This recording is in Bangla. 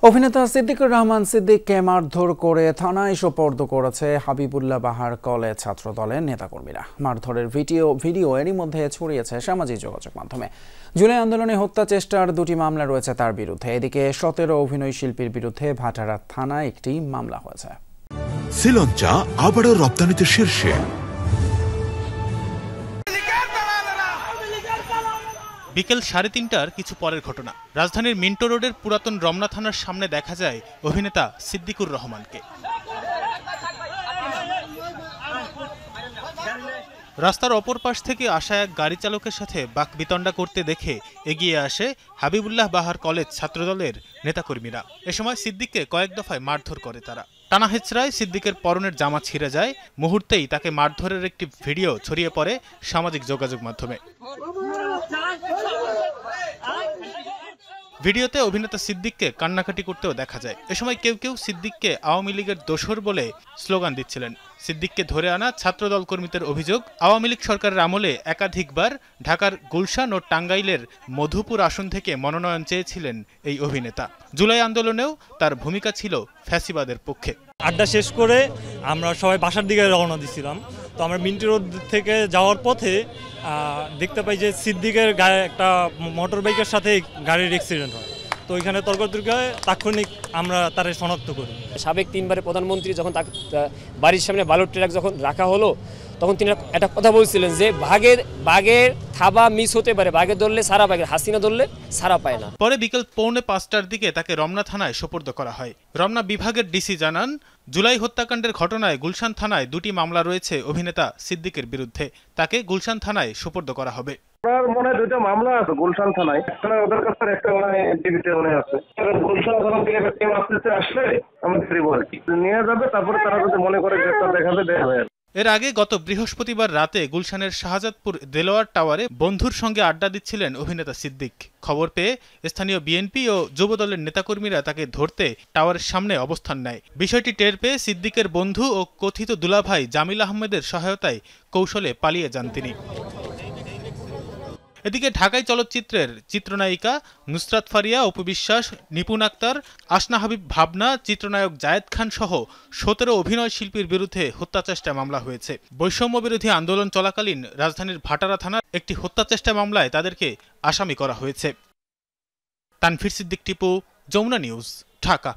অভিনেতা সিদ্দিকুর রহমান সিদ্দিককে মারধর করে থানায় সোপর্দ করেছে হাবিবুল্লাহ বাহার কলেজ ছাত্রদলের নেতাকর্মীরা। মারধরের ভিডিও এরই মধ্যে ছড়িয়েছে সামাজিক যোগাযোগ মাধ্যমে। জুলাই আন্দোলনে হত্যা চেষ্টার দুটি মামলা রয়েছে তার বিরুদ্ধে। এদিকে 17 অভিনয় শিল্পীর বিরুদ্ধে ভাটারা থানায় একটি মামলা হয়েছে। শ্রীলঙ্কা আবারও রপ্তানিতে শীর্ষে। বিকেল 3:30টার কিছু পরের ঘটনা। রাজধানীর মিন্টো রোডের পুরাতন রমনা থানার সামনে দেখা যায় অভিনেতা সিদ্দিকুর রহমানকে। রাস্তার অপর পাশ থেকে আসা এক গাড়ি চালকের সাথে বাকবিতণ্ডা করতে দেখে এগিয়ে আসে হাবিবুল্লাহ বাহার কলেজ ছাত্রদলের নেতাকর্মীরা। এ সময় সিদ্দিককে কয়েক দফায় মারধর করে তারা। টানা হেঁচড়ায় সিদ্দিকের পরনের জামা ছিঁড়ে যায়। মুহূর্তেই তাকে মারধরের একটি ভিডিও ছড়িয়ে পড়ে সামাজিক যোগাযোগ মাধ্যমে। ভিডিওতে অভিনেতা সিদ্দিককে কান্নাকাটি করতেও দেখা যায়। এ সময় কেউ কেউ সিদ্দিককে আওয়ামী লীগের দোসর বলে স্লোগান দিচ্ছিলেন। সিদ্দিককে ধরে আনা ছাত্রদল কর্মীদের অভিযোগ, আওয়ামী লীগ সরকারের আমলে একাধিকবার ঢাকার গুলশান ও টাঙ্গাইলের মধুপুর আসন থেকে মনোনয়ন চেয়েছিলেন এই অভিনেতা। জুলাই আন্দোলনেও তার ভূমিকা ছিল ফ্যাসিবাদের পক্ষে। আড্ডা শেষ করে আমরা সবাই বাসার দিকে রওনা দিছিলাম। তো আমরা মিন্টো রোড থেকে যাওয়ার পথে দেখতে পাই যে সিদ্দিকের গায়ে একটা মোটর বাইকের সাথে গাড়ির অ্যাক্সিডেন্ট হয়। তো ওইখানে তর্কতর্কে তাৎক্ষণিক আমরা তারে শনাক্ত করি। সাবেক 3বারের প্রধানমন্ত্রী যখন বাড়ির সামনে বালুর ট্রাক যখন রাখা হলো, তখন তিনি একটা কথা বলছিলেন যে বাঘের থাবা মিস হতে পারে, বাঘে ধরলে সারা বাঘের, হাসিনা ধরলে সারা পায় না। পরে বিকেল 4:45টার দিকে তাকে রমনা থানায় সোপর্দ করা হয়। রমনা বিভাগের ডিসি জানান, জুলাই হত্যাকাণ্ডের ঘটনায় গুলশান থানায় দুটি মামলা রয়েছে অভিনেতা সিদ্দিকের বিরুদ্ধে। তাকে গুলশান থানায় সোপর্দ করা হবে। আমার মনে হয় দুটো মামলা আছে গুলশান থানায়, একটা ওদের কাছে একটা টিভিতে মনে আছে। গুলশান থানা থেকে একটা টিম আসলে আমাদের আর কি নিয়ে যাবে, তারপরে তারা যদি মনে করে গ্রেফতার দেখাবে দেখাবে। এর আগে গত বৃহস্পতিবার রাতে গুলশানের শাহজাদপুর দেলোয়ার টাওয়ারে বন্ধুর সঙ্গে আড্ডা দিচ্ছিলেন অভিনেতা সিদ্দিক। খবর পেয়ে স্থানীয় বিএনপি ও যুবদলের নেতাকর্মীরা তাকে ধরতে টাওয়ারের সামনে অবস্থান নেয়। বিষয়টি টের পেয়ে সিদ্দিকের বন্ধু ও কথিত দুলাভাই জামিল আহমেদের সহায়তায় কৌশলে পালিয়ে যান তিনি। এদিকে ঢাকাই চলচ্চিত্রের চিত্রনায়িকা নুসরাত ফারিয়া, অপু বিশ্বাস, নিপুণ আক্তার, আসনা হাবিব ভাবনা, চিত্রনায়ক জায়েদ খান সহ 17 অভিনয় শিল্পীর বিরুদ্ধে হত্যাচেষ্টা মামলা হয়েছে। বৈষম্য বিরোধী আন্দোলন চলাকালীন রাজধানীর ভাটারা থানার একটি হত্যাচেষ্টা মামলায় তাদেরকে আসামি করা হয়েছে। তানভীর সিদ্দিক টিপু, যমুনা নিউজ, ঢাকা।